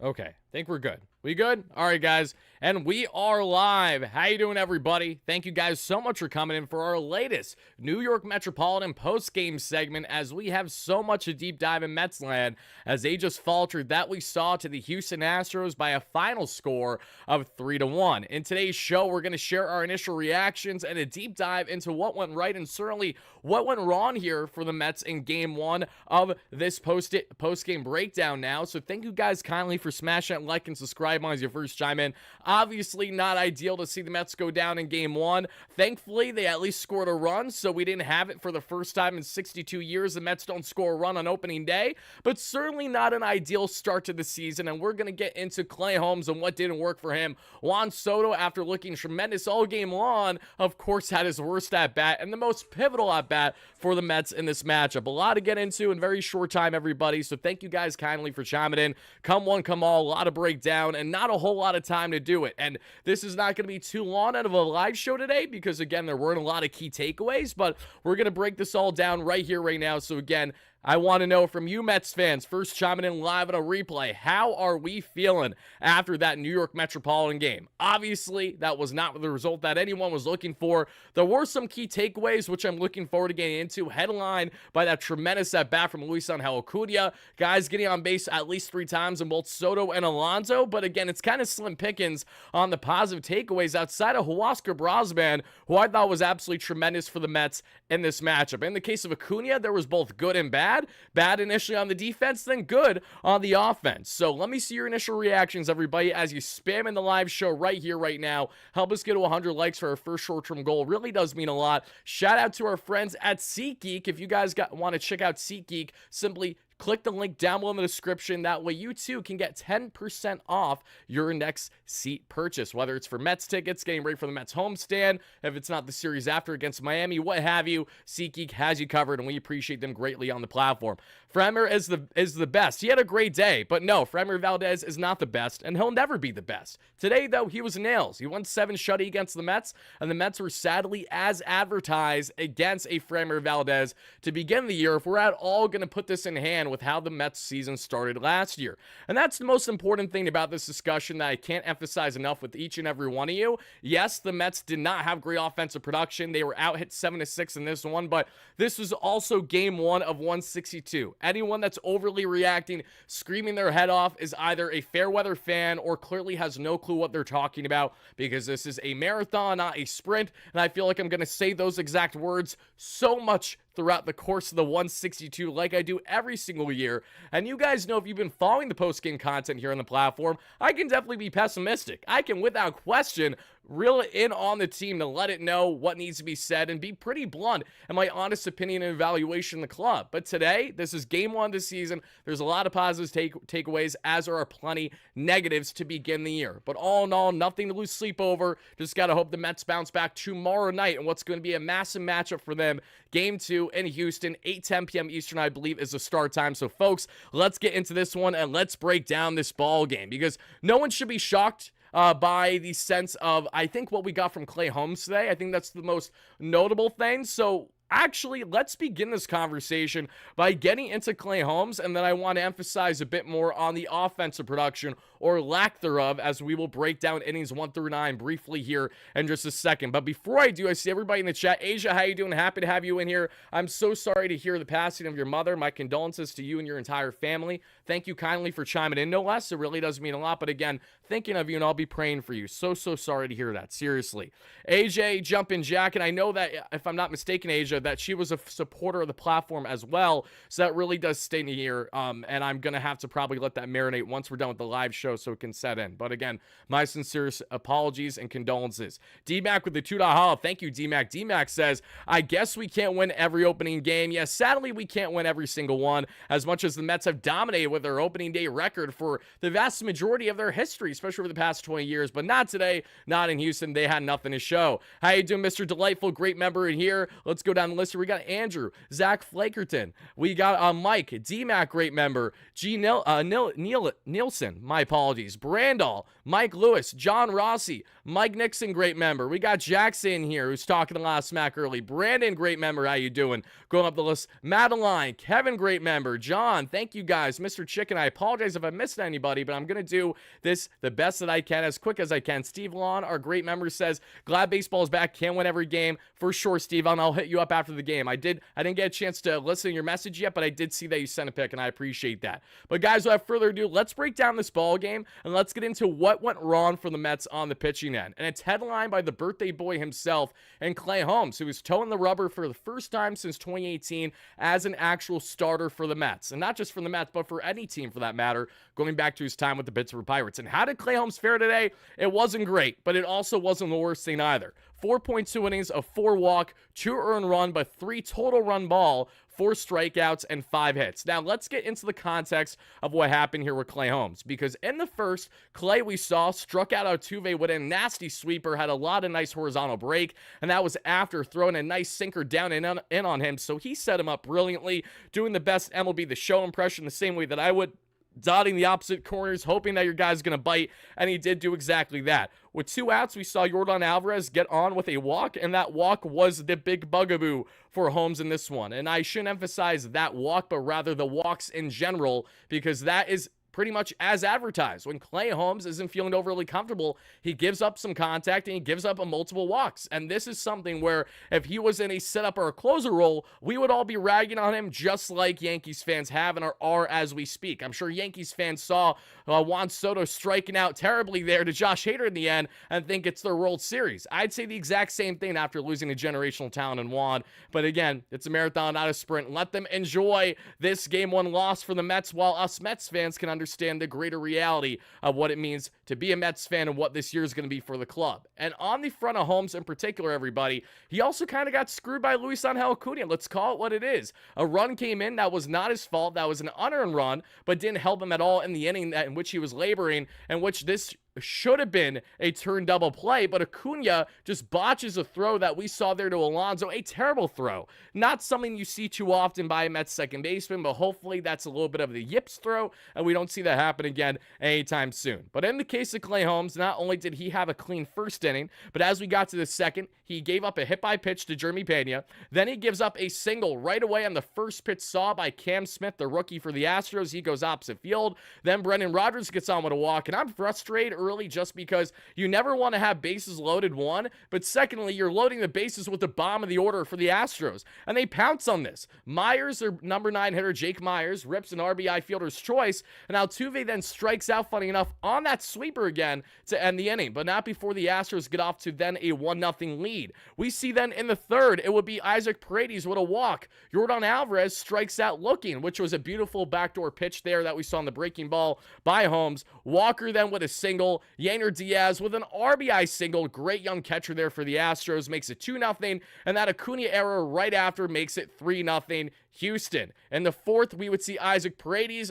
Okay, think we're good. We good? All right, guys. And we are live. How you doing, everybody? Thank you guys so much for coming in for our latest New York Metropolitan post-game segment, as we have so much to deep dive in Mets land as they just faltered that we saw to the Houston Astros by a final score of 3-1. In today's show, we're going to share our initial reactions and a deep dive into what went right and certainly what went wrong here for the Mets in game one of this post-game breakdown now. So thank you guys kindly for smashing that like and subscribe as you first chime in. Obviously not ideal to see the Mets go down in game one. Thankfully, they at least scored a run, so we didn't have it for the first time in 62 years. The Mets don't score a run on opening day, but certainly not an ideal start to the season, and we're going to get into Clay Holmes and what didn't work for him. Juan Soto, after looking tremendous all game long, of course had his worst at-bat and the most pivotal at-bat for the Mets in this matchup. A lot to get into in very short time, everybody, so thank you guys kindly for chiming in. Come one, come all, a lot of breakdown, and not a whole lot of time to do it. And this is not going to be too long out of a live show today because, again, there weren't a lot of key takeaways, but we're going to break this all down right here, right now. So, again, I want to know from you Mets fans, first chiming in live on a replay, how are we feeling after that New York Metropolitan game? Obviously, that was not the result that anyone was looking for. There were some key takeaways, which I'm looking forward to getting into, headlined by that tremendous at-bat from Luis Angel Acuña. Guys getting on base at least 3 times in both Soto and Alonso, but again, it's kind of slim pickings on the positive takeaways outside of Huascar Brazoban, who I thought was absolutely tremendous for the Mets in this matchup. In the case of Acuña, there was both good and bad. Bad initially on the defense, then good on the offense. So let me see your initial reactions, everybody, as you spam in the live show right here, right now. Help us get to 100 likes for our first short-term goal. Really does mean a lot. Shout out to our friends at SeatGeek. If you guys want to check out SeatGeek, simply click the link down below in the description. That way you too can get 10% off your next seat purchase, whether it's for Mets tickets, getting ready for the Mets homestand, if it's not the series after against Miami, what have you. SeatGeek has you covered, and we appreciate them greatly on the platform. Framber is the best. He had a great day, but no, Framber Valdez is not the best, and he'll never be the best. Today, though, he was nails. He won 7 shutty against the Mets, and the Mets were sadly as advertised against a Framber Valdez to begin the year, if we're at all going to put this in hand with how the Mets season started last year. And that's the most important thing about this discussion that I can't emphasize enough with each and every one of you. Yes, the Mets did not have great offensive production. They were out hit 7-6 in this one, but this was also game 1 of 162. Anyone that's overly reacting, screaming their head off, is either a fair weather fan or clearly has no clue what they're talking about, because this is a marathon, not a sprint, and I feel like I'm going to say those exact words so much throughout the course of the 162 like I do every single year. And you guys know, if you've been following the post-game content here on the platform, I can definitely be pessimistic. I can, without question, reel it in on the team to let it know what needs to be said and be pretty blunt in my honest opinion and evaluation of the club. But today, this is game 1 this season. There's a lot of positives takeaways, as there are plenty negatives to begin the year. But all in all, nothing to lose sleep over. Just got to hope the Mets bounce back tomorrow night, and what's going to be a massive matchup for them. Game 2 in Houston, 8:10 p.m. Eastern, I believe, is the start time. So, folks, let's get into this one and let's break down this ball game, because no one should be shocked by the sense of, I think, what we got from Clay Holmes today. I think that's the most notable thing. So, actually, let's begin this conversation by getting into Clay Holmes, and then I want to emphasize a bit more on the offensive production, or lack thereof, as we will break down innings 1 through 9 briefly here in just a second. But before I do, I see everybody in the chat. Asia, how you doing? Happy to have you in here. I'm so sorry to hear the passing of your mother. My condolences to you and your entire family. Thank you kindly for chiming in, no less. It really does mean a lot. But again, thinking of you, and I'll be praying for you. So sorry to hear that. Seriously. AJ, Jumpin' Jack, and I know that, if I'm not mistaken, Asia, that she was a supporter of the platform as well. So that really does stay in here. And I'm going to have to probably let that marinate once we're done with the live show so it can set in. But again, my sincere apologies and condolences. D-Mac with the $2 holla. Thank you, D-Mac. D-Mac says, I guess we can't win every opening game. Yes, sadly, we can't win every single one, as much as the Mets have dominated with their opening day record for the vast majority of their history, especially over the past 20 years. But not today, not in Houston. They had nothing to show. How you doing, Mr. Delightful? Great member in here. Let's go down down the list here, we got Andrew, Zach Flakerton. We got Mike, D-Mac, great member. Nielsen, my apologies. Brandall, Mike Lewis, John Rossi, Mike Nixon, great member. We got Jackson here, who's talking a lot of smack early. Brandon, great member. How you doing? Going up the list. Madeline, Kevin, great member. John, thank you guys. Mr. Chicken, I apologize if I missed anybody, but I'm going to do this the best that I can, as quick as I can. Steve Lawn, our great member, says, glad baseball is back. Can't win every game. For sure, Steve. I'll hit you up after the game. I didn't get a chance to listen to your message yet, but I did see that you sent a pic, and I appreciate that. But guys, without further ado, let's break down this ball game, and let's get into what went wrong for the Mets on the pitching end. And it's headlined by the birthday boy himself, and Clay Holmes, who is toeing the rubber for the first time since 2018 as an actual starter for the Mets. And not just for the Mets, but for any team for that matter, going back to his time with the Pittsburgh Pirates. And how did Clay Holmes fare today? It wasn't great, but it also wasn't the worst thing either. 4.2 innings, a 4 walk, 2 earned run, but 3 total run ball, 4 strikeouts, and 5 hits. Now, let's get into the context of what happened here with Clay Holmes, because in the first, Clay, we saw, struck out Altuve with a nasty sweeper, had a lot of nice horizontal break, and that was after throwing a nice sinker down and in on him, so he set him up brilliantly, doing the best MLB The Show impression the same way that I would, dotting the opposite corners, hoping that your guy's going to bite, and he did do exactly that. With 2 outs, we saw Yordan Alvarez get on with a walk, and that walk was the big bugaboo for Holmes in this one. And I shouldn't emphasize that walk, but rather the walks in general, because that is pretty much as advertised. When Clay Holmes isn't feeling overly comfortable, he gives up some contact and he gives up a multiple walks. And this is something where if he was in a setup or a closer role, we would all be ragging on him just like Yankees fans have and are as we speak. I'm sure Yankees fans saw Juan Soto striking out terribly there to Josh Hader in the end and think it's their World Series. I'd say the exact same thing after losing a generational talent in Juan. But again, it's a marathon, not a sprint. Let them enjoy this Game 1 loss for the Mets, while us Mets fans can understand the greater reality of what it means to be a Mets fan and what this year is going to be for the club. And on the front of Holmes in particular, everybody, he also kind of got screwed by Luis Angel Acuna. Let's call it what it is. A run came in that was not his fault. That was an unearned run, but didn't help him at all in the inning in which he was laboring, and which this should have been a turn double play, but Acuna just botches a throw that we saw there to Alonso. A terrible throw. Not something you see too often by a Mets second baseman, but hopefully that's a little bit of the yips throw, and we don't see that happen again anytime soon. But in the case of Clay Holmes, not only did he have a clean first inning, but as we got to the second, he gave up a hit by pitch to Jeremy Pena. Then he gives up a single right away on the first pitch saw by Cam Smith, the rookie for the Astros. He goes opposite field. Then Brendan Rodgers gets on with a walk, and I'm frustrated early just because you never want to have bases loaded, one, but secondly, you're loading the bases with the bomb of the order for the Astros, and they pounce on this. Myers, their number 9 hitter, Jake Myers, rips an RBI fielder's choice, and Altuve then strikes out, funny enough, on that sweeper again to end the inning, but not before the Astros get off to then a 1-0 lead. We see then in the third, it would be Isaac Paredes with a walk. Yordan Alvarez strikes out looking, which was a beautiful backdoor pitch there that we saw in the breaking ball by Holmes. Walker then with a single. Yainer Diaz with an RBI single. Great young catcher there for the Astros. Makes it 2-0. And that Acuna error right after makes it 3-0 Houston. In the fourth, we would see Isaac Paredes,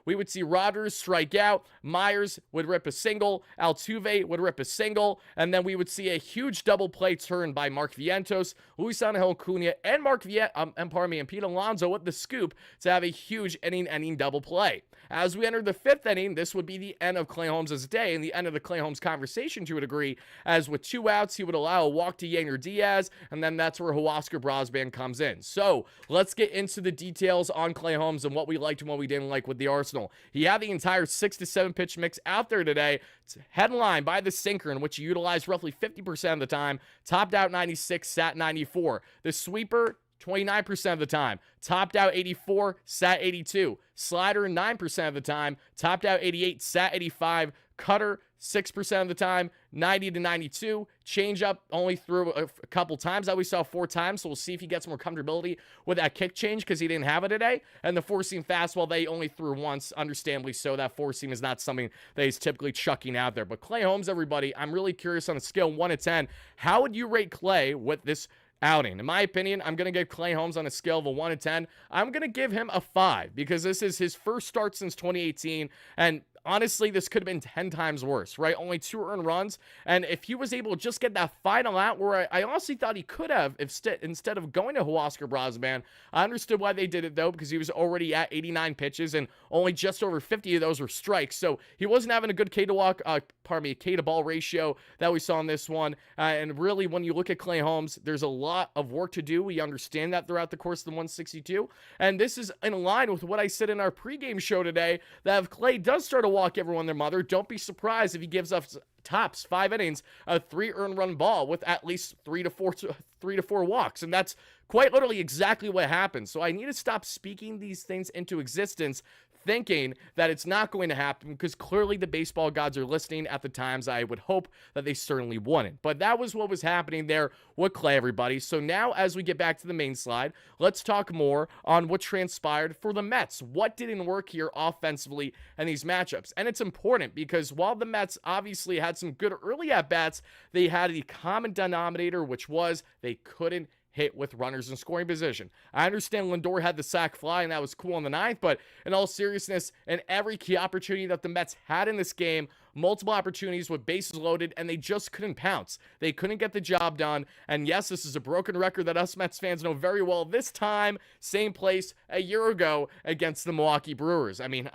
we would see Rodgers strike out. Myers would rip a single. Altuve would rip a single. And then we would see a huge double play turn by Mark Vientos, Luis Angel Acuna, and and Pete Alonso with the scoop to have a huge inning-ending double play. As we enter the fifth inning, this would be the end of Clay Holmes' day and the end of the Clay Holmes conversation to a degree, as with 2 outs, he would allow a walk to Yainer Diaz, and then that's where Huascar Brazoban comes in. So let's get into the details on Clay Holmes and what we liked and what we didn't like with the Arsenal. He had the entire 6 to 7 pitch mix out there today. It's headlined by the sinker, in which he utilized roughly 50% of the time, topped out 96, sat 94. The sweeper, 29% of the time, topped out 84, sat 82. Slider, 9% of the time, topped out 88, sat 85. Cutter, 6% of the time, 90 to 92. Changeup only threw a couple times that we saw 4 times, so we'll see if he gets more comfortability with that kick change because he didn't have it today. And the 4-seam fastball, they only threw once, understandably so. That 4-seam is not something that he's typically chucking out there. But Clay Holmes, everybody, I'm really curious on a scale 1 to 10. How would you rate Clay with this outing? In my opinion, I'm going to give Clay Holmes on a scale of a 1 to 10. I'm going to give him a 5 because this is his first start since 2018. And honestly, this could have been 10 times worse, right? Only 2 earned runs. And if he was able to just get that final out where I honestly thought he could have, if instead of going to Huascar Brazoban, I understood why they did it though, because he was already at 89 pitches and only just over 50 of those were strikes. So he wasn't having a good K to ball ratio that we saw in this one. And really, when you look at Clay Holmes, there's a lot of work to do. We understand that throughout the course of the 162. And this is in line with what I said in our pregame show today, that if Clay does start to walk everyone their mother, don't be surprised if he gives up tops 5 innings, a 3 earned run ball with at least 3 to 4 walks. And that's quite literally exactly what happened. So I need to stop speaking these things into existence, thinking that it's not going to happen, because clearly the baseball gods are listening at the times I would hope that they certainly wouldn't. But that was what was happening there with Clay, everybody. So now, as we get back to the main slide, let's talk more on what transpired for the Mets. What didn't work here offensively in these matchups? And it's important because while the Mets obviously had some good early at-bats, they had a common denominator, which was they couldn't hit with runners in scoring position. I understand Lindor had the sac fly, and that was cool in the 9th, but in all seriousness, in every key opportunity that the Mets had in this game, multiple opportunities with bases loaded, and they just couldn't pounce. They couldn't get the job done, and yes, this is a broken record that us Mets fans know very well. This time, same place a year ago against the Milwaukee Brewers. I mean,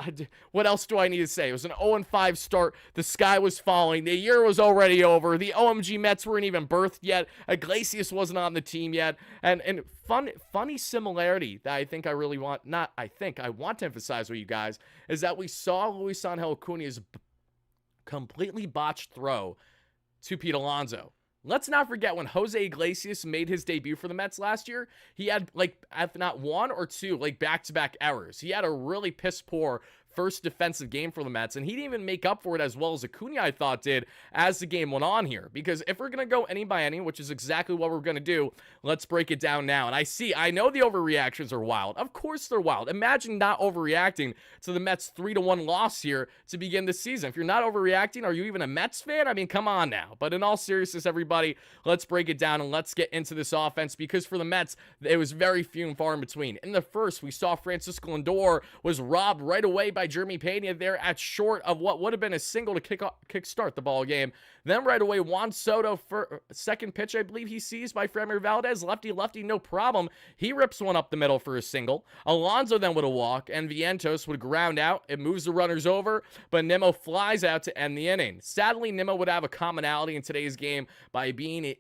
what else do I need to say? It was an 0-5 start. The sky was falling. The year was already over. The OMG Mets weren't even birthed yet. Iglesias wasn't on the team yet, and funny similarity that I think I really want, I want to emphasize with you guys, is that we saw Luis Angel Acuna's completely botched throw to Pete Alonso. Let's not forget when Jose Iglesias made his debut for the Mets last year, he had if not 1 or 2 back-to-back errors. He had a really piss poor first defensive game for the Mets, and he didn't even make up for it as well as Acuna, I thought, did as the game went on here. Because if we're going to go any by any, which is exactly what we're going to do, let's break it down now. And I know the overreactions are wild. Of course they're wild. Imagine not overreacting to the Mets 3-1 loss here to begin the season. If you're not overreacting, are you even a Mets fan? I mean, come on now. But in all seriousness, everybody, let's break it down and let's get into this offense, because for the Mets, it was very few and far in between. In the first, we saw Francisco Lindor was robbed right away by Jeremy Pena there at short of what would have been a single to kickstart the ball game. Then right away, Juan Soto, for second pitch, I believe he sees by Framber Valdez. Lefty, no problem. He rips one up the middle for a single. Alonso then with a walk, and Vientos would ground out. It moves the runners over, but Nimmo flies out to end the inning. Sadly, Nimmo would have a commonality in today's game by being an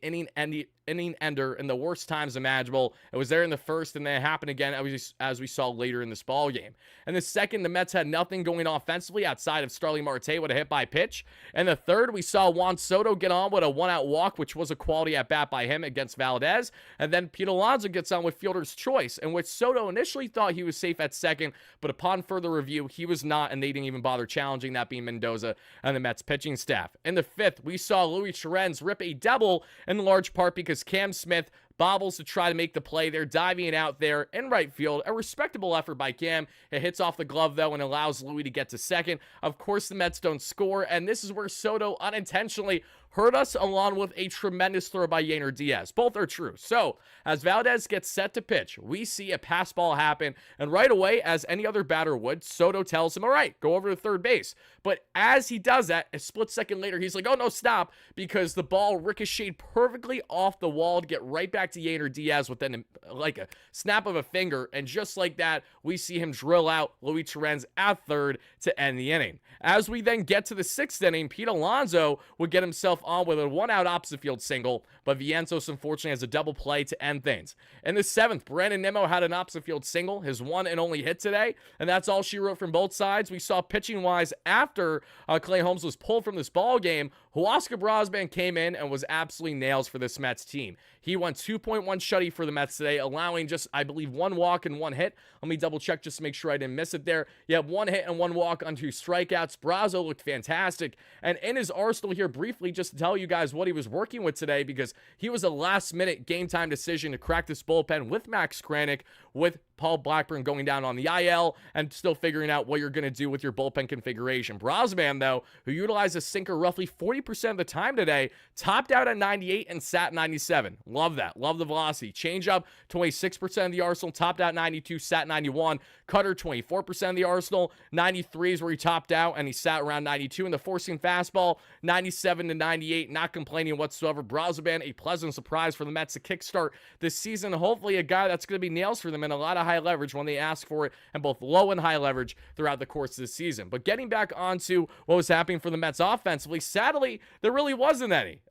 inning ender in the worst times imaginable. It was there in the first, and then it happened again as we saw later in this ball game. And the second, the Mets had nothing going offensively outside of Starling Marte with a hit by pitch. And the third, we saw Juan Soto get on with a 1-out walk, which was a quality at bat by him against Valdez. And then Pete Alonso gets on with fielder's choice, in which Soto initially thought he was safe at second, but upon further review, he was not, and they didn't even bother challenging, that being Mendoza and the Mets pitching staff. In the fifth, we saw Luis Torrens rip a double in large part because Cam Smith bobbles to try to make the play. They're diving out there in right field. A respectable effort by Cam. It hits off the glove, though, and allows Louis to get to second. Of course, the Mets don't score, and this is where Soto unintentionally hurt us, along with a tremendous throw by Yainer Diaz. Both are true. So, as Valdez gets set to pitch, we see a pass ball happen, and right away, as any other batter would, Soto tells him, all right, go over to third base. But as he does that, a split second later, he's like, oh, no, stop, because the ball ricocheted perfectly off the wall to get right back to Yainer Diaz within like a snap of a finger, and just like that, we see him drill out Luis Torrens at third to end the inning. As we then get to the sixth inning, Pete Alonso would get himself on with a 1-out opposite field single, but Vientos unfortunately has a double play to end things. In the seventh, Brandon Nimmo had an opposite field single, his one and only hit today, and that's all she wrote from both sides. We saw pitching-wise after Clay Holmes was pulled from this ball game, Huascar Brazoban came in and was absolutely nails for this Mets team. He went 2.1 shutty for the Mets today, allowing just, I believe, 1 walk and 1 hit. Let me double check just to make sure I didn't miss it there. You have 1 hit and 1 walk on 2 strikeouts. Brazo looked fantastic. And in his arsenal here briefly, just to tell you guys what he was working with today, because he was a last-minute game-time decision to crack this bullpen with Max Kranick, with Paul Blackburn going down on the IL, and still figuring out what you're going to do with your bullpen configuration. Brazoban, though, who utilized a sinker roughly 40% 40% of the time today, topped out at 98 and sat 97. Love that. Love the velocity. Changeup, 26% of the arsenal, topped out 92, sat 91. Cutter, 24% of the arsenal, 93 is where he topped out, and he sat around 92. And the four-seam fastball, 97 to 98, not complaining whatsoever. Brazoban, a pleasant surprise for the Mets to kickstart this season. Hopefully a guy that's going to be nails for them and a lot of high leverage when they ask for it, and both low and high leverage throughout the course of the season. But getting back onto what was happening for the Mets offensively, sadly, there really wasn't any.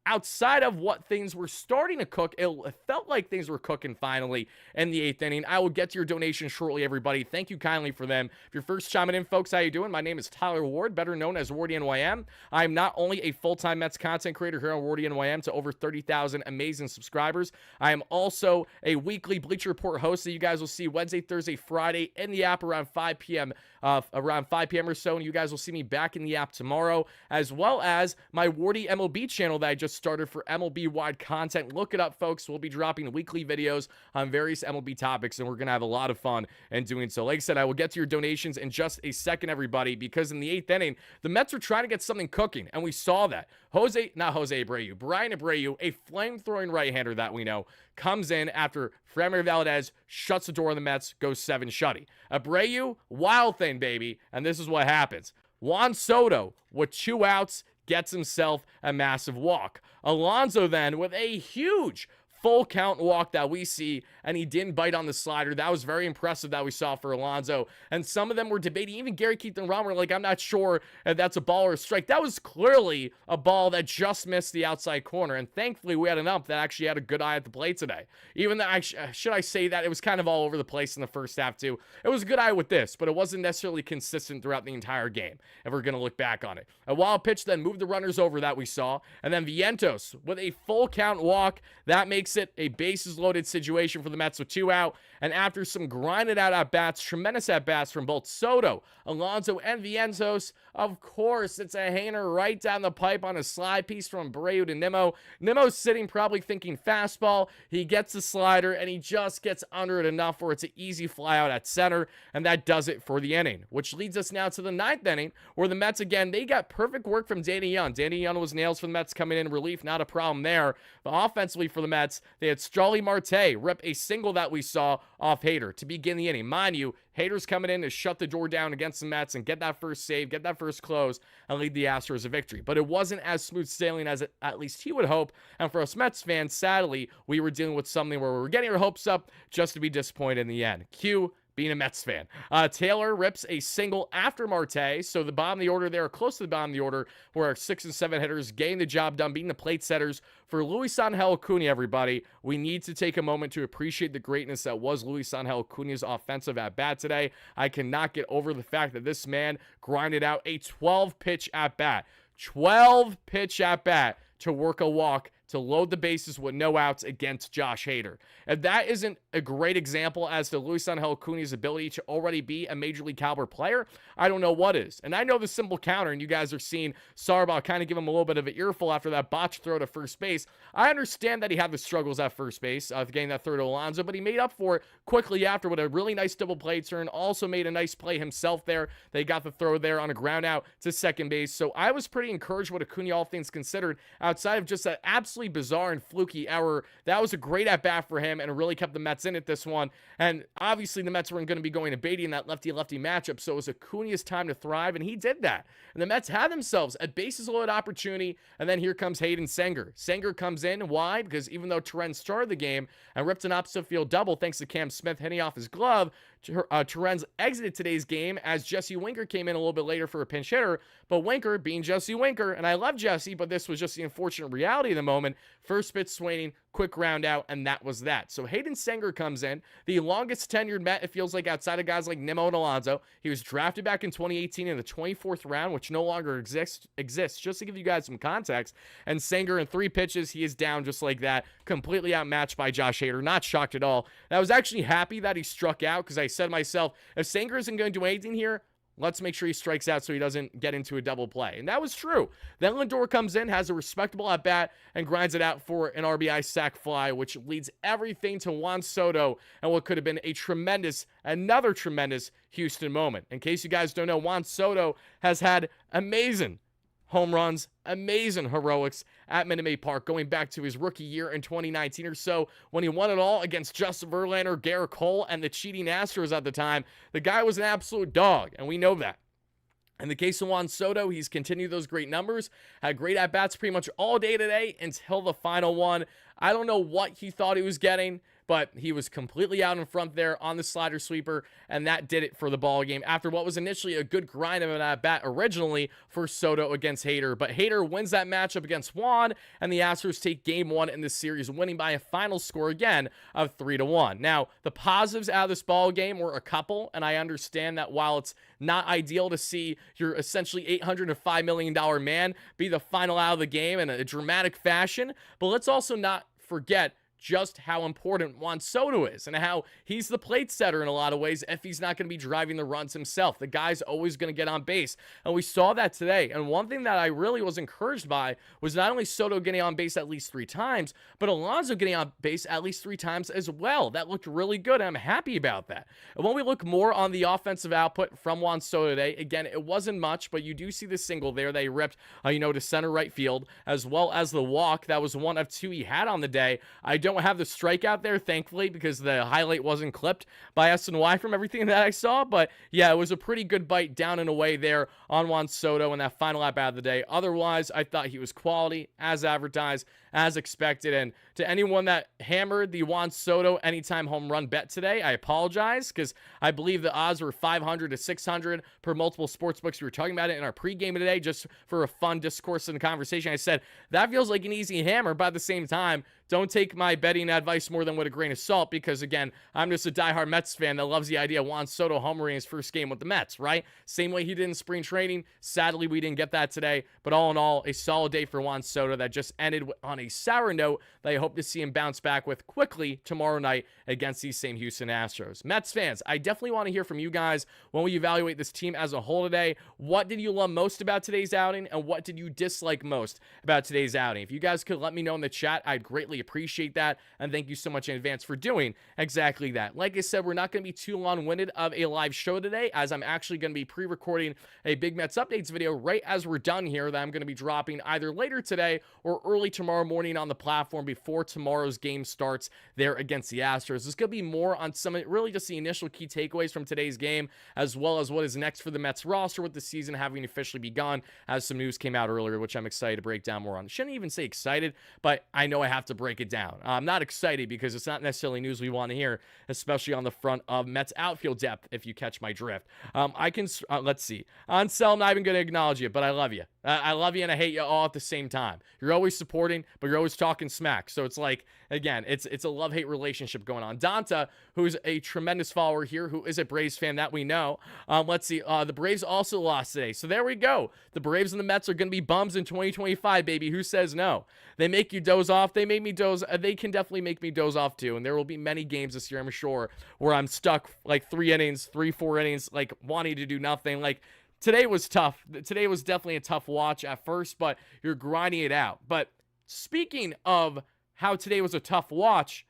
Outside of what things were starting to cook, it felt like things were cooking finally in the 8th inning. I will get to your donation shortly, everybody. Thank you kindly for them. If you're first chiming in, folks, how you doing? My name is Tyler Ward, better known as WardyNYM. I am not only a full-time Mets content creator here on WardyNYM to over 30,000 amazing subscribers, I am also a weekly Bleacher Report host that you guys will see Wednesday, Thursday, Friday in the app around 5 p.m. Around 5 p.m. or so, and you guys will see me back in the app tomorrow, as well as my Wardy MLB channel that I just started for MLB-wide content. Look it up, folks. We'll be dropping weekly videos on various MLB topics, and we're going to have a lot of fun in doing so. Like I said, I will get to your donations in just a second, everybody, because in the 8th inning, the Mets were trying to get something cooking, and we saw that. Brian Abreu, a flame-throwing right-hander that we know, comes in after Framber Valdez shuts the door on the Mets, goes 7-shutty. Abreu, wild thing, baby, and this is what happens. Juan Soto, with 2 outs, gets himself a massive walk. Alonso then with a huge full count walk that we see, and he didn't bite on the slider. That was very impressive that we saw for Alonso. And some of them were debating, even Gary Keith and Ron were like, I'm not sure if that's a ball or a strike. That was clearly a ball that just missed the outside corner. And thankfully, we had an ump that actually had a good eye at the plate today. Even though, should I say that? It was kind of all over the place in the first half, too. It was a good eye with this, but it wasn't necessarily consistent throughout the entire game, if we're going to look back on it. A wild pitch then moved the runners over that we saw. And then Vientos with a full count walk. That makes it a bases loaded situation for the Mets with 2 out. And after some grinded out at-bats, tremendous at-bats from both Soto, Alonso, and Vientos, of course, it's a hanger right down the pipe on a slide piece from Abreu to Nimmo. Nimmo's sitting probably thinking fastball. He gets the slider, and he just gets under it enough where it's an easy fly out at center, and that does it for the inning, which leads us now to the 9th inning, where the Mets, again, they got perfect work from Danny Young. Danny Young was nails for the Mets coming in relief, not a problem there. But offensively for the Mets, they had Strolly Marte rip a single that we saw off Hader to begin the inning. Mind you, Hader's coming in to shut the door down against the Mets and get that first save, get that first close, and lead the Astros a victory. But it wasn't as smooth sailing as at least he would hope. And for us Mets fans, sadly, we were dealing with something where we were getting our hopes up just to be disappointed in the end. Cue being a Mets fan. Taylor rips a single after Marte, so the bottom of the order there, close to the bottom of the order, where our 6 and 7 hitters getting the job done, beating the plate setters. For Luis Angel Acuna, everybody, we need to take a moment to appreciate the greatness that was Luis Angel Acuna's offensive at-bat today. I cannot get over the fact that this man grinded out a 12-pitch at-bat. 12-pitch at-bat to work a walk, to load the bases with no outs against Josh Hader. If that isn't a great example as to Luis Angel Acuna's ability to already be a major league caliber player, I don't know what is. And I know the simple counter, and you guys are seeing Sarbaugh kind of give him a little bit of an earful after that botched throw to first base. I understand that he had the struggles at first base, getting that throw to Alonso, but he made up for it quickly after with a really nice double play turn. Also made a nice play himself there. They got the throw there on a ground out to second base. So I was pretty encouraged with Acuna, all things considered, outside of just that absolutely bizarre and fluky error. That was a great at-bat for him, and it really kept the Mets in it this one. And obviously the Mets weren't going to be going to Beatty in that lefty-lefty matchup, so it was Acuna's time to thrive, and he did that. And the Mets had themselves a bases-loaded opportunity, and then here comes Hayden Senger. Senger comes in. Why? Because even though Terren started the game and ripped an opposite field double thanks to Cam Smith hitting off his glove, Terren's exited today's game as Jesse Winker came in a little bit later for a pinch hitter. But Winker, being Jesse Winker, and I love Jesse, but this was just the unfortunate reality of the moment. First pitch swinging, quick ground out, and that was that. So Hayden Senger comes in, the longest tenured Met, it feels like, outside of guys like Nimmo and Alonso. He was drafted back in 2018 in the 24th round, which no longer exists, just to give you guys some context. And Senger in 3 pitches, he is down just like that, completely outmatched by Josh Hader. Not shocked at all. And I was actually happy that he struck out, because I said to myself, if Senger isn't going to do anything here, let's make sure he strikes out so he doesn't get into a double play. And that was true. Then Lindor comes in, has a respectable at-bat, and grinds it out for an RBI sac fly, which leads everything to Juan Soto and what could have been another tremendous Houston moment. In case you guys don't know, Juan Soto has had amazing home runs, amazing heroics at Minute Maid Park going back to his rookie year in 2019 or so when he won it all against Justin Verlander, Garrett Cole, and the cheating Astros at the time. The guy was an absolute dog, and we know that. In the case of Juan Soto, he's continued those great numbers, had great at-bats pretty much all day today until the final one. I don't know what he thought he was getting, but he was completely out in front there on the slider sweeper, and that did it for the ball game after what was initially a good grind of an at-bat originally for Soto against Hader. But Hader wins that matchup against Juan, and the Astros take game one in the series, winning by a final score again of 3-1. Now, the positives out of this ball game were a couple, and I understand that while it's not ideal to see your essentially $805 million man be the final out of the game in a dramatic fashion, but let's also not forget just how important Juan Soto is and how he's the plate setter in a lot of ways if he's not going to be driving the runs himself. The guy's always going to get on base, and we saw that today. And one thing that I really was encouraged by was not only Soto getting on base at least 3 times, but Alonso getting on base at least 3 times as well. That looked really good, and I'm happy about that. And when we look more on the offensive output from Juan Soto today, again, it wasn't much, but you do see the single there that he ripped, to center right field, as well as the walk. That was 1 of 2 he had on the day. I don't have the strikeout there, thankfully, because the highlight wasn't clipped by SNY from everything that I saw. But yeah, it was a pretty good bite down and away there on Juan Soto in that final at bat of the day. Otherwise, I thought he was quality, as advertised, as expected. And to anyone that hammered the Juan Soto anytime home run bet today, I apologize, because I believe the odds were 500 to 600 per multiple sports books. We were talking about it in our pregame today just for a fun discourse and conversation. I said, that feels like an easy hammer, but at the same time, don't take my betting advice more than with a grain of salt, because, again, I'm just a diehard Mets fan that loves the idea of Juan Soto homering his first game with the Mets, right? Same way he did in spring training. Sadly, we didn't get that today, but all in all, a solid day for Juan Soto that just ended on a sour note that I hope to see him bounce back with quickly tomorrow night against these same Houston Astros. Mets fans, I definitely want to hear from you guys when we evaluate this team as a whole today. What did you love most about today's outing, and what did you dislike most about today's outing? If you guys could let me know in the chat, I'd greatly appreciate that, and thank you so much in advance for doing exactly that. Like I said, we're not going to be too long-winded of a live show today, as I'm actually going to be pre-recording a Big Mets Updates video right as we're done here that I'm going to be dropping either later today or early tomorrow morning on the platform before tomorrow's game starts there against the Astros. It's going to be more on some, really just the initial key takeaways from today's game, as well as what is next for the Mets roster with the season having officially begun, as some news came out earlier, which I'm excited to break down more on. Shouldn't even say excited, but I know I have to break it down. I'm not excited because it's not necessarily news we want to hear, especially on the front of Mets outfield depth, if you catch my drift. Let's see. Ansel, I'm not even going to acknowledge you, but I love you. I love you and I hate you all at the same time. You're always supporting, but you're always talking smack. So it's like, again, it's a love-hate relationship going on. Donta, who's a tremendous follower here, who is a Braves fan that we know. Let's see. The Braves also lost today. So there we go. The Braves and the Mets are going to be bums in 2025, baby. Who says no? They make you doze off. They made me doze. They can definitely make me doze off too. And there will be many games this year, I'm sure, where I'm stuck like 4 innings, like wanting to do nothing. Like, today was tough. Today was definitely a tough watch at first, but you're grinding it out. But speaking of how today was a tough watch,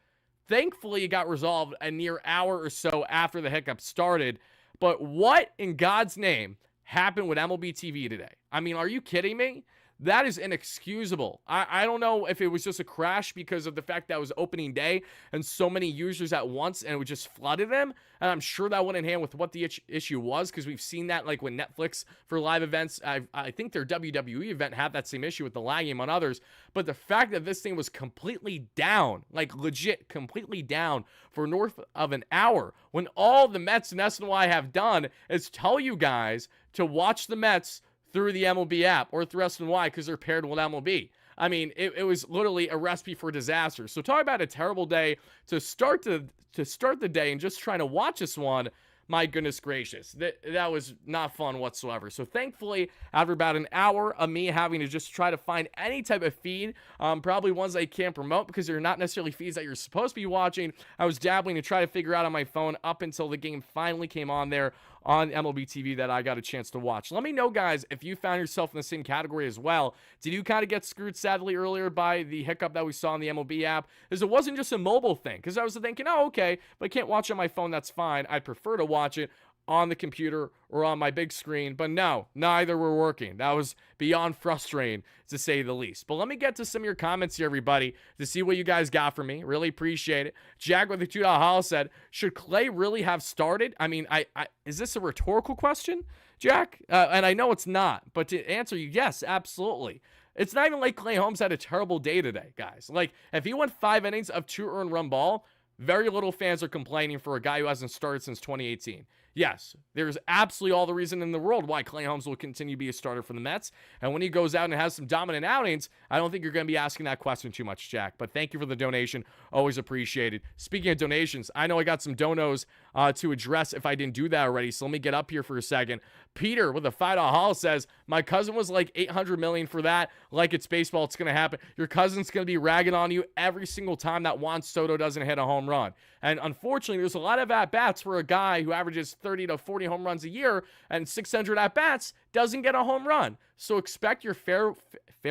thankfully it got resolved a near hour or so after the hiccup started. But what in God's name happened with MLB TV today? I mean, are you kidding me? That is inexcusable. I don't know if it was just a crash because of the fact that it was opening day and so many users at once and it would just flooded them. And I'm sure that went in hand with what the issue was, because we've seen that like when Netflix for live events, I think their WWE event had that same issue with the lagging on others. But the fact that this thing was completely down, like legit completely down for north of an hour, when all the Mets and SNY have done is tell you guys to watch the Mets through the MLB app or through SNY because they're paired with MLB. I mean, it was literally a recipe for disaster. So talk about a terrible day to start the day and just trying to watch this one. My goodness gracious, that was not fun whatsoever. So thankfully, after about an hour of me having to just try to find any type of feed, probably ones I can't promote because they're not necessarily feeds that you're supposed to be watching, I was dabbling to try to figure out on my phone up until the game finally came on there on MLB TV that I got a chance to watch. Let me know, guys, if you found yourself in the same category as well. Did you kind of get screwed, sadly, earlier by the hiccup that we saw in the MLB app? Because it wasn't just a mobile thing. Because I was thinking, oh, okay, but I can't watch on my phone, that's fine. I'd prefer to watch it on the computer or on my big screen, but no, neither were working. That was beyond frustrating, to say the least. But let me get to some of your comments here, everybody, to see what you guys got for me. Really appreciate it. Jack with the $2 haul said, should Clay really have started? I mean, is this a rhetorical question, Jack? And I know it's not, but to answer you, yes, absolutely. It's not even like Clay Holmes had a terrible day today, guys. Like, if he went 5 innings of 2 earned run ball, very little fans are complaining for a guy who hasn't started since 2018. Yes, there's absolutely all the reason in the world why Clay Holmes will continue to be a starter for the Mets. And when he goes out and has some dominant outings, I don't think you're going to be asking that question too much, Jack. But thank you for the donation. Always appreciated. Speaking of donations, I know I got some donos to address if I didn't do that already. So let me get up here for a second. Peter with a $5 haul says, my cousin was like $800 million for that. Like it's baseball, it's going to happen. Your cousin's going to be ragging on you every single time that Juan Soto doesn't hit a home run. And unfortunately, there's a lot of at-bats for a guy who averages 30 to 40 home runs a year and 600 at-bats doesn't get a home run. So expect your fair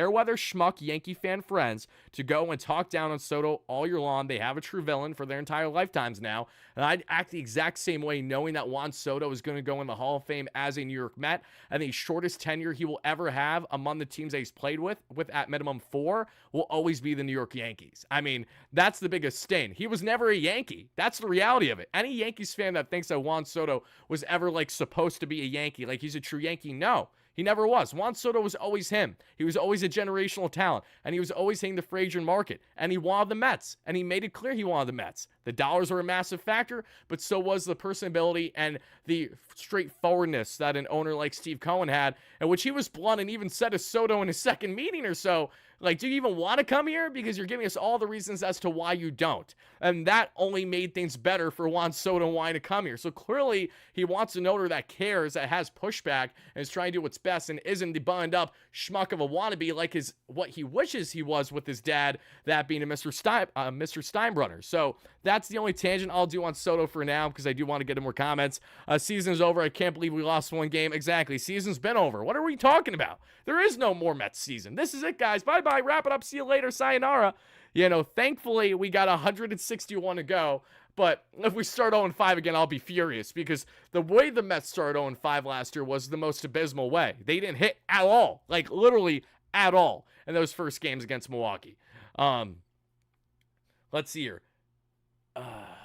weather schmuck Yankee fan friends to go and talk down on Soto all year long. They have a true villain for their entire lifetimes now. And I'd act the exact same way knowing that Juan Soto is going to go in the Hall of Fame as a New York Met, and the shortest tenure he will ever have among the teams that he's played with at minimum 4, will always be the New York Yankees. I mean, that's the biggest stain. He was never a Yankee. That's the reality of it. Any Yankees fan that thinks that Juan Soto was ever like supposed to be a Yankee, like he's a true Yankee, no. He never was. Juan Soto was always him. He was always a generational talent, and he was always hitting the free agent market, and he wanted the Mets, and he made it clear he wanted the Mets. The dollars were a massive factor, but so was the personability and the straightforwardness that an owner like Steve Cohen had, in which he was blunt and even said to Soto in his second meeting or so, like, do you even want to come here? Because you're giving us all the reasons as to why you don't. And that only made things better for Juan Soto wanting to come here. So clearly, he wants an owner that cares, that has pushback, and is trying to do what's best, and isn't the buttoned up schmuck of a wannabe like what he wishes he was with his dad, that being a Mr. Steinbrenner. So that's the only tangent I'll do on Soto for now, because I do want to get in more comments. Season's over. I can't believe we lost 1 game. Exactly. Season's been over. What are we talking about? There is no more Mets season. This is it, guys. Bye-bye. Wrap it up. See you later. Sayonara. You know, thankfully, we got 161 to go. But if we start 0-5 again, I'll be furious, because the way the Mets started 0-5 last year was the most abysmal way. They didn't hit at all. Like, literally at all in those first games against Milwaukee. Let's see here.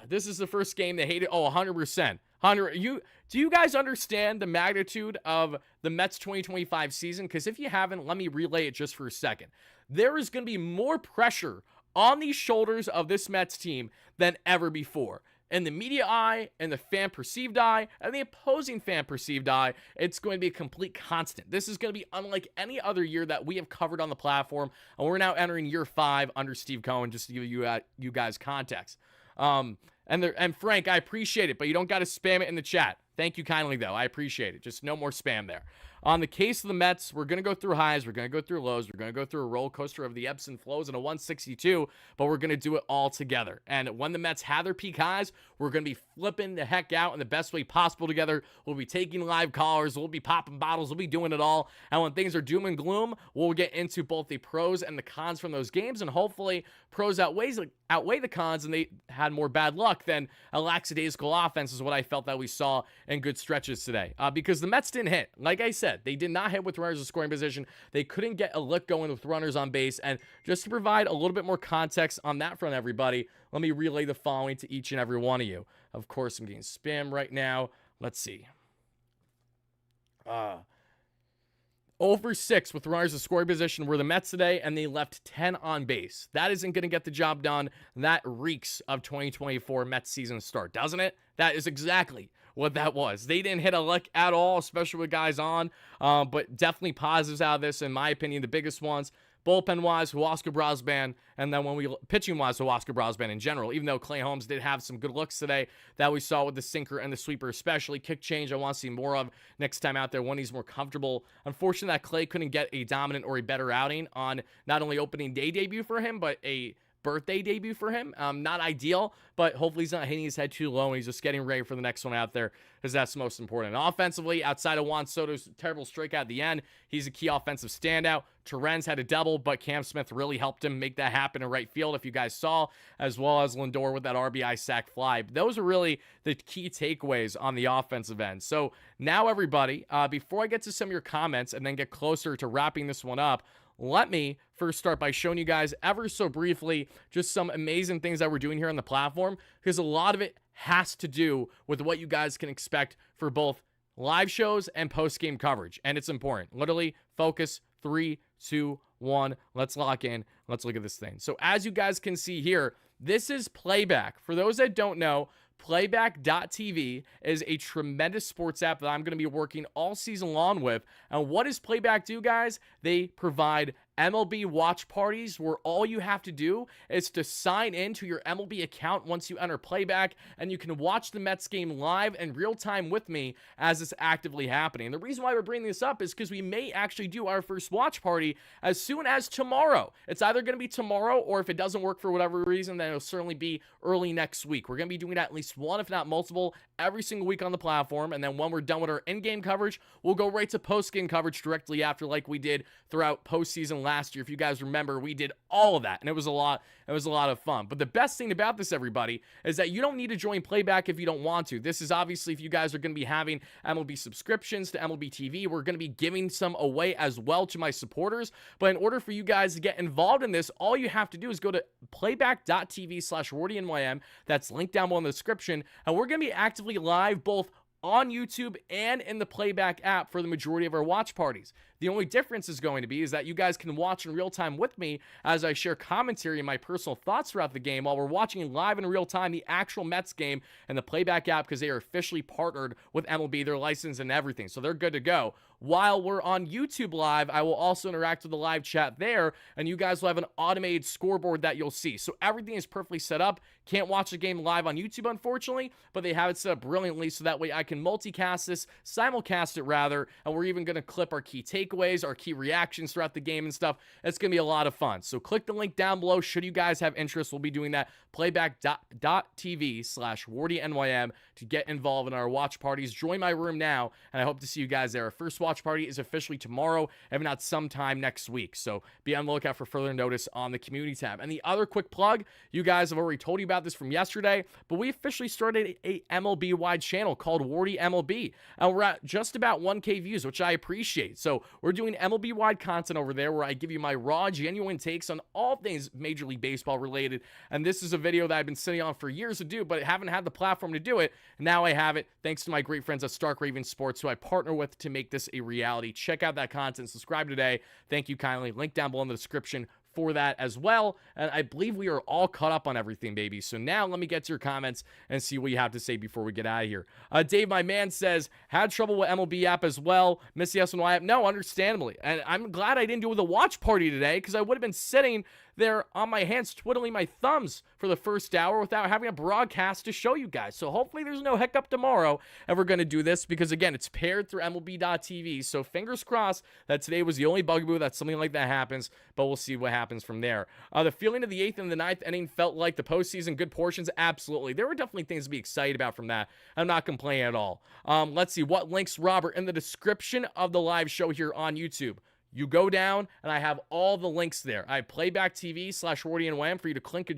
This is the first game they hated. Oh, 100%. Do you guys understand the magnitude of the Mets 2025 season? Because if you haven't, let me relay it just for a second. There is going to be more pressure on the shoulders of this Mets team than ever before. In the media eye, and the fan perceived eye, and the opposing fan perceived eye, it's going to be a complete constant. This is going to be unlike any other year that we have covered on the platform, and we're now entering year 5 under Steve Cohen, just to give you guys context. And Frank, I appreciate it, but you don't got to spam it in the chat. Thank you kindly, though. I appreciate it. Just no more spam there. On the case of the Mets, we're going to go through highs, we're going to go through lows, we're going to go through a roller coaster of the ebbs and flows and a 162, but we're going to do it all together. And when the Mets have their peak highs, we're going to be flipping the heck out in the best way possible together. We'll be taking live callers, we'll be popping bottles, we'll be doing it all. And when things are doom and gloom, we'll get into both the pros and the cons from those games, and hopefully pros outweigh the cons, and they had more bad luck than a lackadaisical offense is what I felt that we saw in good stretches today. Because the Mets didn't hit. Like I said, they did not hit with runners in scoring position. They couldn't get a lick going with runners on base. And just to provide a little bit more context on that front, everybody, let me relay the following to each and every one of you. Of course, I'm getting spam right now. Let's see. 0-for-6 with runners in scoring position were the Mets today, and they left 10 on base. That isn't going to get the job done. That reeks of 2024 Mets season start, doesn't it? That is exactly what that was. They didn't hit a lick at all, especially with guys on, but definitely positives out of this, in my opinion, the biggest ones. Bullpen-wise, Huascar Brazoban, and then pitching-wise, Huascar Brazoban in general, even though Clay Holmes did have some good looks today that we saw with the sinker and the sweeper especially. Kick change I want to see more of next time out there when he's more comfortable. Unfortunate that Clay couldn't get a dominant or a better outing on not only opening day debut for him, but a birthday debut for him. Not ideal, but hopefully he's not hitting his head too low and he's just getting ready for the next one out there, because that's most important. And offensively, outside of Juan Soto's terrible strikeout at the end, he's a key offensive standout. Torrens had a double, but Cam Smith really helped him make that happen in right field, if you guys saw, as well as Lindor with that RBI sac fly. But those are really the key takeaways on the offensive end. So now, everybody, before I get to some of your comments and then get closer to wrapping this one up, let me first start by showing you guys ever so briefly just some amazing things that we're doing here on the platform, because a lot of it has to do with what you guys can expect for both live shows and post-game coverage, and it's important. Literally, focus. 3, 2, 1. Let's lock in. Let's look at this thing. So as you guys can see here, this is Playback. For those that don't know, Playback.tv is a tremendous sports app that I'm going to be working all season long with. And what does Playback do, guys? They provide MLB watch parties where all you have to do is to sign into your MLB account once you enter Playback, and you can watch the Mets game live in real time with me as it's actively happening. And the reason why we're bringing this up is because we may actually do our first watch party as soon as tomorrow. It's either going to be tomorrow, or if it doesn't work for whatever reason, then it'll certainly be early next week. We're going to be doing at least one, if not multiple, every single week on the platform. And then when we're done with our in-game coverage, we'll go right to post-game coverage directly after, like we did throughout postseason last year. If you guys remember, we did all of that, and it was a lot of fun. But the best thing about this, everybody, is that you don't need to join Playback if you don't want to. This is obviously if you guys are going to be having MLB subscriptions to MLB TV. We're going to be giving some away as well to my supporters. But in order for you guys to get involved in this, all you have to do is go to playback.tv/WardyNYM. That's linked down below in the description. And we're going to be actively live both on YouTube and in the Playback app for the majority of our watch parties. The only difference is going to be is that you guys can watch in real time with me as I share commentary and my personal thoughts throughout the game while we're watching live in real time the actual Mets game and the Playback app, because they are officially partnered with MLB, their license and everything. So they're good to go. While we're on YouTube live, I will also interact with the live chat there, and you guys will have an automated scoreboard that you'll see. So everything is perfectly set up. Can't watch the game live on YouTube, unfortunately, but they have it set up brilliantly so that way I can multicast this, simulcast it rather, and we're even going to clip our key takeaways, our key reactions throughout the game and stuff. It's going to be a lot of fun. So click the link down below should you guys have interest. We'll be doing that. Playback.tv/WardyNYM to get involved in our watch parties. Join my room now, and I hope to see you guys there. Our first watch party is officially tomorrow, if not sometime next week. So be on the lookout for further notice on the community tab. And the other quick plug, you guys have already told you about this from yesterday, but we officially started a MLB wide channel called Wardy MLB, and we're at just about 1K views, which I appreciate. So we're doing MLB wide content over there where I give you my raw, genuine takes on all things Major League Baseball related. And this is a video that I've been sitting on for years to do, but haven't had the platform to do it. Now I have it, thanks to my great friends at Stark Raven Sports, who I partner with to make this a reality. Check out that content. Subscribe today. Thank you kindly. Link down below in the description for that as well. And I believe we are all caught up on everything, baby. So now let me get to your comments and see what you have to say before we get out of here. Dave, my man, says, had trouble with MLB app as well. Miss the SNY app. No, understandably. And I'm glad I didn't do the watch party today, because I would have been sitting there on my hands twiddling my thumbs for the first hour without having a broadcast to show you guys. So hopefully there's no hiccup tomorrow and we're going to do this, because again, it's paired through MLB.tv. So fingers crossed that today was the only bugaboo that something like that happens, but we'll see what happens from there. The feeling of the 8th and the 9th inning felt like the postseason, good portions. Absolutely. There were definitely things to be excited about from that. I'm not complaining at all. Let's see what links, Robert, in the description of the live show here on YouTube. You go down, and I have all the links there. I have Playback TV/WardyNYM for you to click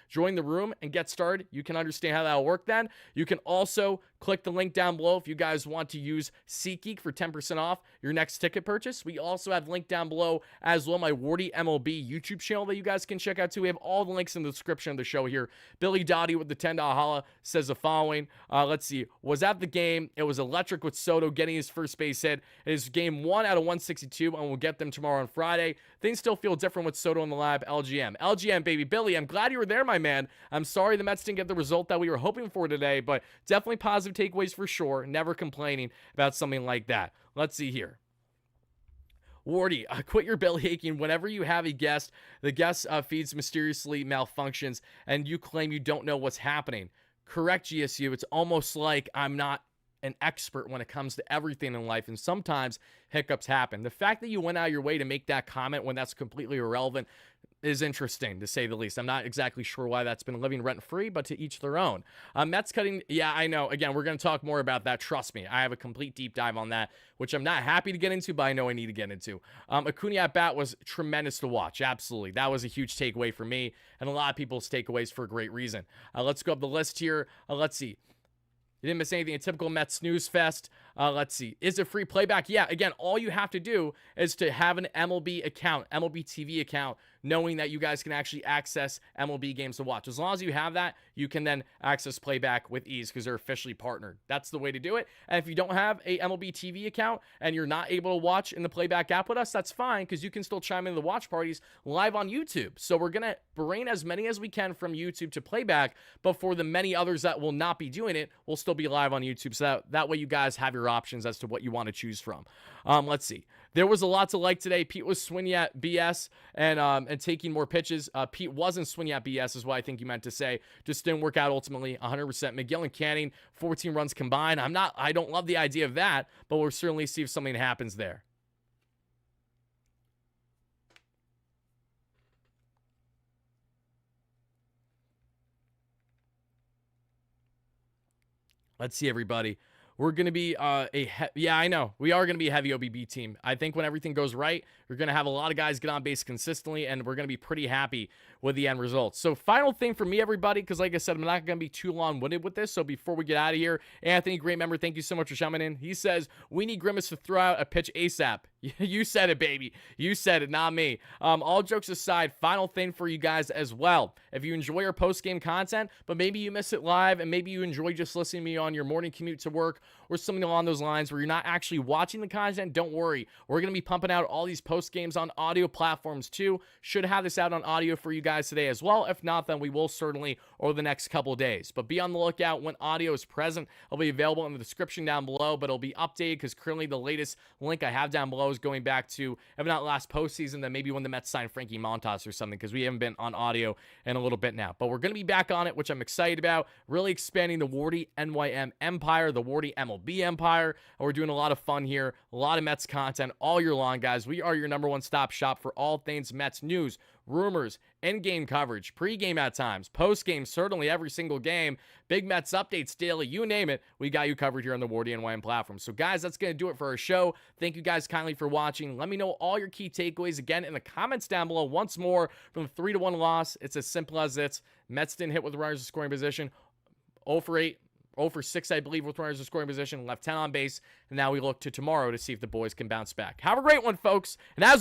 join the room and get started. You can understand how that will work then. You can also click the link down below if you guys want to use SeatGeek for 10% off your next ticket purchase. We also have linked down below as well my Wardy MLB YouTube channel that you guys can check out too. We have all the links in the description of the show here. Billy Dottie with the $10 holla says the following. Let's see. Was at the game. It was electric with Soto getting his first base hit. It is game 1 out of 162, and we'll get them tomorrow on Friday. Things still feel different with Soto in the lab. LGM, baby. Billy, I'm glad you were there, my man. I'm sorry the Mets didn't get the result that we were hoping for today, but definitely positive takeaways for sure. Never complaining about something like that. Let's see here. Wardy, quit your belly aching whenever you have a guest. The guest feeds mysteriously malfunctions, and you claim you don't know what's happening. Correct, GSU. It's almost like I'm not an expert when it comes to everything in life, and sometimes hiccups happen. The fact that you went out of your way to make that comment when that's completely irrelevant, is interesting, to say the least. I'm not exactly sure why that's been living rent-free, but to each their own. Mets cutting, yeah, I know. Again, we're going to talk more about that. Trust me. I have a complete deep dive on that, which I'm not happy to get into, but I know I need to get into. Acuna at bat was tremendous to watch. Absolutely. That was a huge takeaway for me, and a lot of people's takeaways for a great reason. Let's go up the list here. Let's see. You didn't miss anything. A typical Mets snooze fest. Let's see. Is it free playback? Yeah. Again, all you have to do is to have an MLB account, MLB TV account, knowing that you guys can actually access MLB games to watch. As long as you have that, you can then access playback with ease because they're officially partnered. That's the way to do it. And if you don't have a MLB TV account and you're not able to watch in the playback app with us, that's fine because you can still chime in the watch parties live on YouTube. So we're going to bring as many as we can from YouTube to playback, but for the many others that will not be doing it, we'll still be live on YouTube. So that way you guys have your options as to what you want to choose from. Let's see. There was a lot to like today. Pete was swinging at BS and taking more pitches. Pete wasn't swinging at BS is what I think you meant to say. Just didn't work out ultimately 100%. McGill and Canning, 14 runs combined. I don't love the idea of that, but we'll certainly see if something happens there. Let's see, everybody. We're going to be yeah, I know. We are going to be a heavy OBB team. I think when everything goes right, you're going to have a lot of guys get on base consistently, and we're going to be pretty happy with the end results. So final thing for me, everybody, because like I said, I'm not going to be too long-winded with this. So before we get out of here, Anthony, great member, thank you so much for chiming in. He says, we need Grimace to throw out a pitch ASAP. You said it, baby. You said it, not me. All jokes aside, final thing for you guys as well. If you enjoy our post-game content, but maybe you miss it live, and maybe you enjoy just listening to me on your morning commute to work, or something along those lines where you're not actually watching the content, don't worry. We're going to be pumping out all these post games on audio platforms too. Should have this out on audio for you guys today as well. If not, then we will certainly over the next couple days. But be on the lookout when audio is present. It'll be available in the description down below, but it'll be updated because currently the latest link I have down below is going back to, if not last postseason, then maybe when the Mets signed Frankie Montas or something, because we haven't been on audio in a little bit now. But we're going to be back on it, which I'm excited about. Really expanding the WardyNYM empire, the Wardy MLB empire. And we're doing a lot of fun here, a lot of Mets content all year long, guys. We are your number one stop shop for all things Mets news, rumors, in-game coverage, pre-game at times, post-game, certainly every single game, big Mets updates daily, you name it, we got you covered here on the WardyNYM platform. So guys, that's going to do it for our show. Thank you guys kindly for watching. Let me know all your key takeaways again in the comments down below. Once more, from the 3-1 loss, it's as simple as this. Mets didn't hit with the runners in scoring position. 0 for 8. 0 for 6, I believe, with runners in scoring position. Left 10 on base. And now we look to tomorrow to see if the boys can bounce back. Have a great one, folks. And as